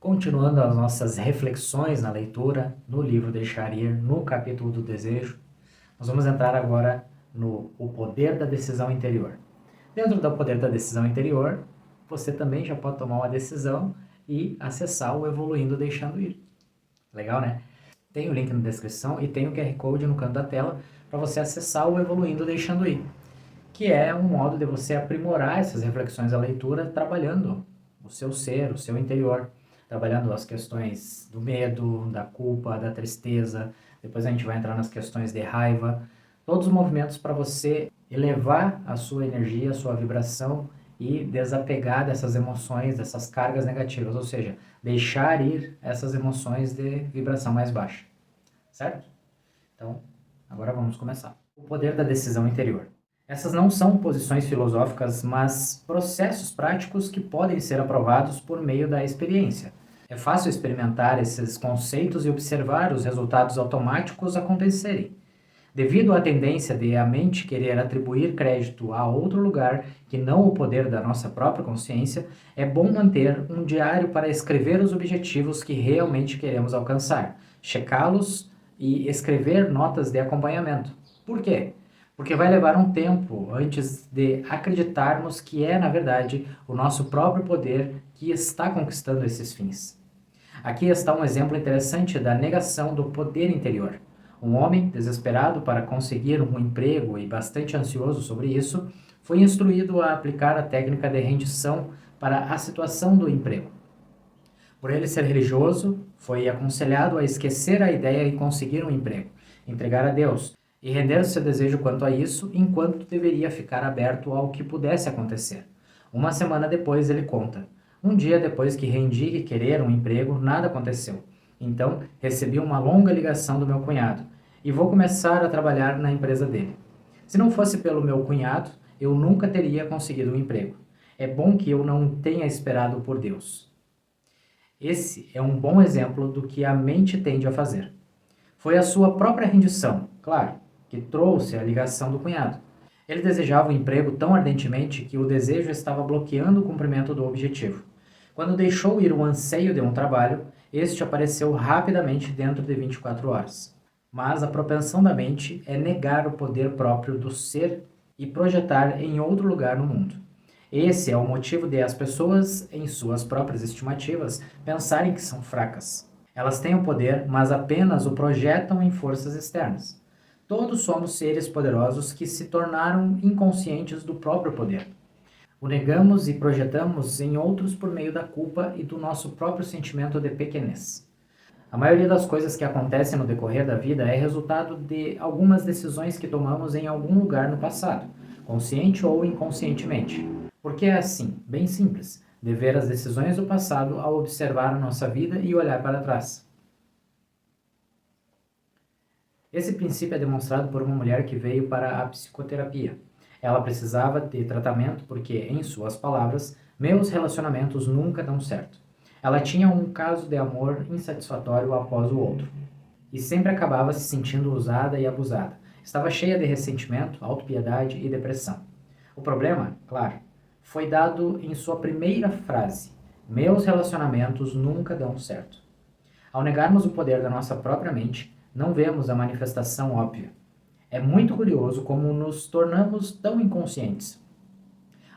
Continuando as nossas reflexões na leitura, no livro Deixar Ir, no capítulo do desejo, nós vamos entrar agora no O Poder da Decisão Interior. Dentro do Poder da Decisão Interior, você também já pode tomar uma decisão e acessar o Evoluindo Deixando Ir. Legal, né? Tem o link na descrição e tem o QR Code no canto da tela para você acessar o Evoluindo Deixando Ir, que é um modo de você aprimorar essas reflexões da leitura trabalhando o seu ser, o seu interior, trabalhando as questões do medo, da culpa, da tristeza. Depois a gente vai entrar nas questões de raiva, todos os movimentos para você elevar a sua energia, a sua vibração e desapegar dessas emoções, dessas cargas negativas, ou seja, deixar ir essas emoções de vibração mais baixa, certo? Então, agora vamos começar. O poder da decisão interior. Essas não são posições filosóficas, mas processos práticos que podem ser aprovados por meio da experiência. É fácil experimentar esses conceitos e observar os resultados automáticos acontecerem. Devido à tendência de a mente querer atribuir crédito a outro lugar que não o poder da nossa própria consciência, é bom manter um diário para escrever os objetivos que realmente queremos alcançar, checá-los e escrever notas de acompanhamento. Por quê? Porque vai levar um tempo antes de acreditarmos que é, na verdade, o nosso próprio poder que está conquistando esses fins. Aqui está um exemplo interessante da negação do poder interior. Um homem, desesperado para conseguir um emprego e bastante ansioso sobre isso, foi instruído a aplicar a técnica de rendição para a situação do emprego. Por ele ser religioso, foi aconselhado a esquecer a ideia e conseguir um emprego, entregar a Deus e render seu desejo quanto a isso, enquanto deveria ficar aberto ao que pudesse acontecer. Uma semana depois, ele conta: um dia depois que rendi querer um emprego, nada aconteceu. Então, recebi uma longa ligação do meu cunhado e vou começar a trabalhar na empresa dele. Se não fosse pelo meu cunhado, eu nunca teria conseguido um emprego. É bom que eu não tenha esperado por Deus. Esse é um bom exemplo do que a mente tende a fazer. Foi a sua própria rendição, claro, que trouxe a ligação do cunhado. Ele desejava um emprego tão ardentemente que o desejo estava bloqueando o cumprimento do objetivo. Quando deixou ir o anseio de um trabalho, este apareceu rapidamente dentro de 24 horas. Mas a propensão da mente é negar o poder próprio do ser e projetar em outro lugar no mundo. Esse é o motivo de as pessoas, em suas próprias estimativas, pensarem que são fracas. Elas têm o poder, mas apenas o projetam em forças externas. Todos somos seres poderosos que se tornaram inconscientes do próprio poder. O negamos e projetamos em outros por meio da culpa e do nosso próprio sentimento de pequenez. A maioria das coisas que acontecem no decorrer da vida é resultado de algumas decisões que tomamos em algum lugar no passado, consciente ou inconscientemente. Porque é assim, bem simples, de ver as decisões do passado ao observar a nossa vida e olhar para trás. Esse princípio é demonstrado por uma mulher que veio para a psicoterapia. Ela precisava de tratamento porque, em suas palavras, meus relacionamentos nunca dão certo. Ela tinha um caso de amor insatisfatório após o outro e sempre acabava se sentindo usada e abusada. Estava cheia de ressentimento, autopiedade e depressão. O problema, claro, foi dado em sua primeira frase: meus relacionamentos nunca dão certo. Ao negarmos o poder da nossa própria mente, não vemos a manifestação óbvia. É muito curioso como nos tornamos tão inconscientes.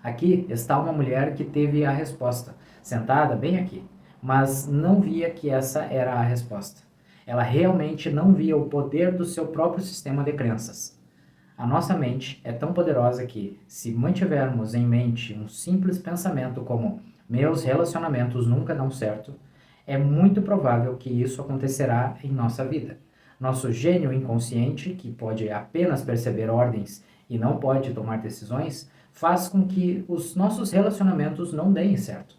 Aqui está uma mulher que teve a resposta, sentada bem aqui, mas não via que essa era a resposta. Ela realmente não via o poder do seu próprio sistema de crenças. A nossa mente é tão poderosa que, se mantivermos em mente um simples pensamento como meus relacionamentos nunca dão certo, é muito provável que isso acontecerá em nossa vida. Nosso gênio inconsciente, que pode apenas perceber ordens e não pode tomar decisões, faz com que os nossos relacionamentos não deem certo.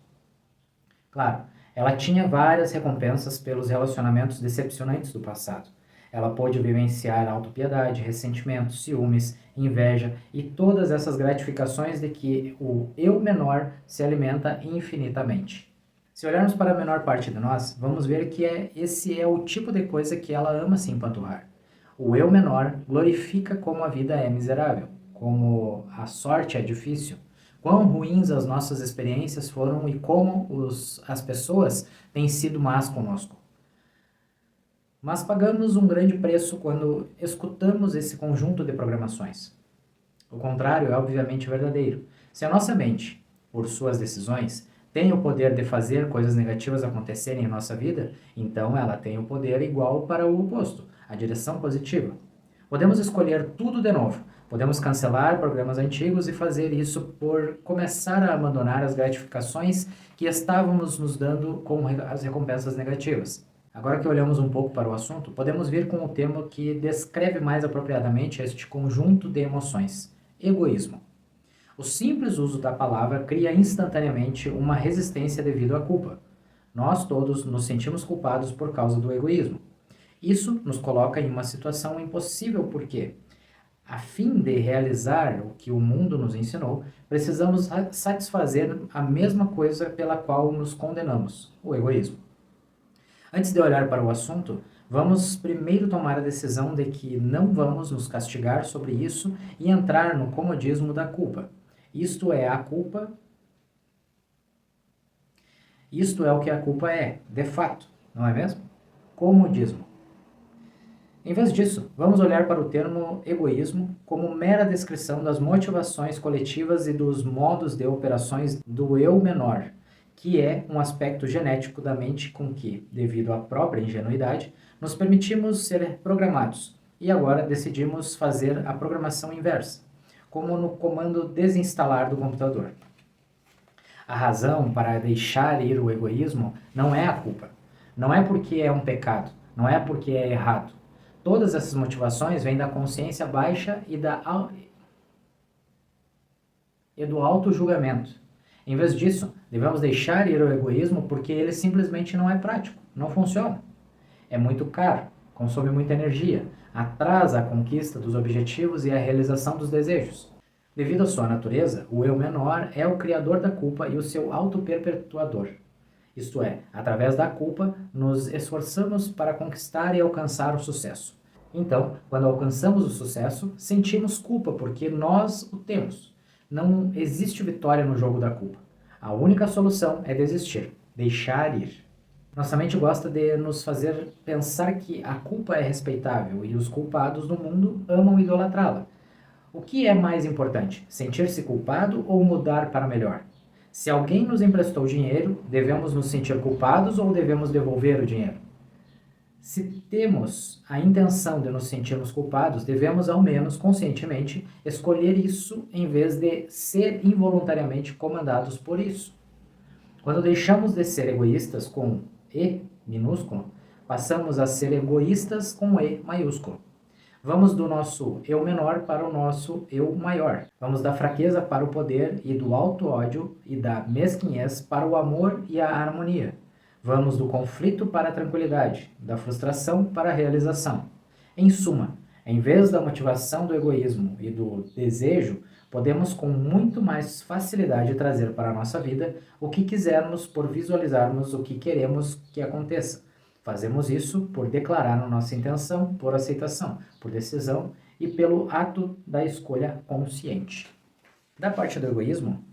Claro, ela tinha várias recompensas pelos relacionamentos decepcionantes do passado. Ela pôde vivenciar autopiedade, ressentimento, ciúmes, inveja e todas essas gratificações de que o eu menor se alimenta infinitamente. Se olharmos para a menor parte de nós, vamos ver que esse é o tipo de coisa que ela ama se empanturrar. O eu menor glorifica como a vida é miserável, como a sorte é difícil, quão ruins as nossas experiências foram e como as pessoas têm sido más conosco. Mas pagamos um grande preço quando escutamos esse conjunto de programações. O contrário é obviamente verdadeiro. Se a nossa mente, por suas decisões, tem o poder de fazer coisas negativas acontecerem em nossa vida, então ela tem o poder igual para o oposto, a direção positiva. Podemos escolher tudo de novo. Podemos cancelar programas antigos e fazer isso por começar a abandonar as gratificações que estávamos nos dando com as recompensas negativas. Agora que olhamos um pouco para o assunto, podemos vir com o termo que descreve mais apropriadamente este conjunto de emoções: egoísmo. O simples uso da palavra cria instantaneamente uma resistência devido à culpa. Nós todos nos sentimos culpados por causa do egoísmo. Isso nos coloca em uma situação impossível porque, a fim de realizar o que o mundo nos ensinou, precisamos satisfazer a mesma coisa pela qual nos condenamos: o egoísmo. Antes de olhar para o assunto, vamos primeiro tomar a decisão de que não vamos nos castigar sobre isso e entrar no comodismo da culpa. Isto é o que a culpa é, de fato, não é mesmo? Comodismo. Em vez disso, vamos olhar para o termo egoísmo como mera descrição das motivações coletivas e dos modos de operações do eu menor, que é um aspecto genético da mente com que, devido à própria ingenuidade, nos permitimos ser programados e agora decidimos fazer a programação inversa, como no comando desinstalar do computador. A razão para deixar ir o egoísmo não é a culpa. Não é porque é um pecado, não é porque é errado. Todas essas motivações vêm da consciência baixa e do auto-julgamento. Em vez disso, devemos deixar ir o egoísmo porque ele simplesmente não é prático, não funciona. É muito caro, consome muita energia, atrasa a conquista dos objetivos e a realização dos desejos. Devido à sua natureza, o eu menor é o criador da culpa e o seu auto-perpetuador. Isto é, através da culpa, nos esforçamos para conquistar e alcançar o sucesso. Então, quando alcançamos o sucesso, sentimos culpa porque nós o temos. Não existe vitória no jogo da culpa. A única solução é desistir, deixar ir. Nossa mente gosta de nos fazer pensar que a culpa é respeitável e os culpados no mundo amam idolatrá-la. O que é mais importante, sentir-se culpado ou mudar para melhor? Se alguém nos emprestou dinheiro, devemos nos sentir culpados ou devemos devolver o dinheiro? Se temos a intenção de nos sentirmos culpados, devemos, ao menos conscientemente, escolher isso em vez de ser involuntariamente comandados por isso. Quando deixamos de ser egoístas com E minúsculo, passamos a ser egoístas com E maiúsculo. Vamos do nosso eu menor para o nosso eu maior. Vamos da fraqueza para o poder e do auto-ódio e da mesquinhez para o amor e a harmonia. Vamos do conflito para a tranquilidade, da frustração para a realização. Em suma, em vez da motivação do egoísmo e do desejo, podemos com muito mais facilidade trazer para a nossa vida o que quisermos por visualizarmos o que queremos que aconteça. Fazemos isso por declarar a nossa intenção, por aceitação, por decisão e pelo ato da escolha consciente. Da parte do egoísmo,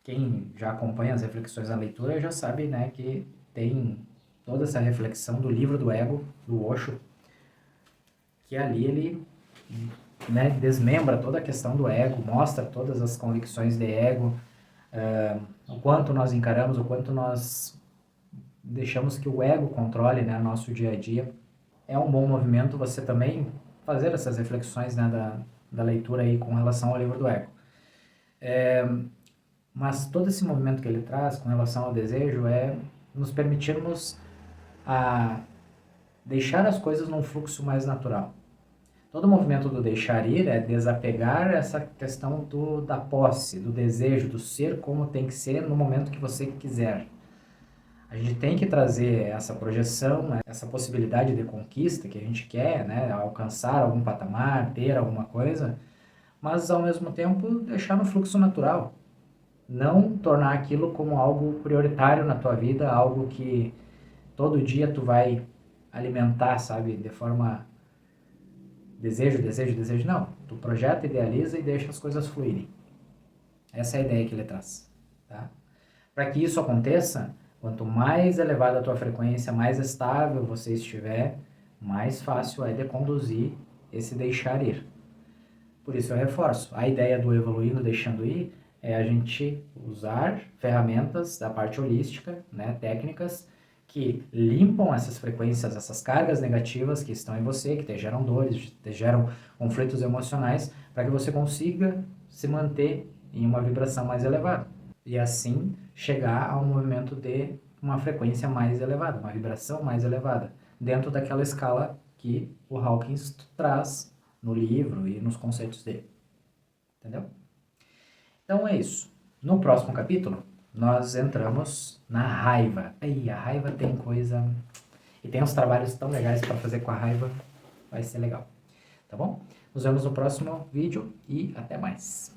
quem já acompanha as reflexões na leitura já sabe, né, que tem toda essa reflexão do livro do ego, do Osho, que ali ele, né, desmembra toda a questão do ego, mostra todas as convicções de ego, o quanto nós encaramos, o quanto nós deixamos que o ego controle, né, nosso dia a dia. É um bom movimento você também fazer essas reflexões, né, da leitura aí com relação ao livro do ego. Mas todo esse movimento que ele traz com relação ao desejo é nos permitirmos a deixar as coisas num fluxo mais natural. Todo o movimento do deixar ir é desapegar essa questão da posse, do desejo, do ser como tem que ser no momento que você quiser. A gente tem que trazer essa projeção, essa possibilidade de conquista que a gente quer, né, alcançar algum patamar, ter alguma coisa, mas ao mesmo tempo deixar no fluxo natural. Não tornar aquilo como algo prioritário na tua vida, algo que todo dia tu vai alimentar, sabe, de forma desejo, desejo, desejo. Não, tu projeta, idealiza e deixa as coisas fluírem. Essa é a ideia que ele traz, tá? Para que isso aconteça, quanto mais elevada a tua frequência, mais estável você estiver, mais fácil é de conduzir esse deixar ir. Por isso eu reforço, a ideia do evoluindo, deixando ir, é a gente usar ferramentas da parte holística, né, técnicas, que limpam essas frequências, essas cargas negativas que estão em você, que te geram dores, te geram conflitos emocionais, para que você consiga se manter em uma vibração mais elevada. E assim chegar a um movimento de uma frequência mais elevada, uma vibração mais elevada, dentro daquela escala que o Hawkins traz no livro e nos conceitos dele. Entendeu? Então é isso. No próximo capítulo, nós entramos na raiva. Aí, a raiva tem coisa. E tem uns trabalhos tão legais para fazer com a raiva. Vai ser legal. Tá bom? Nos vemos no próximo vídeo e até mais.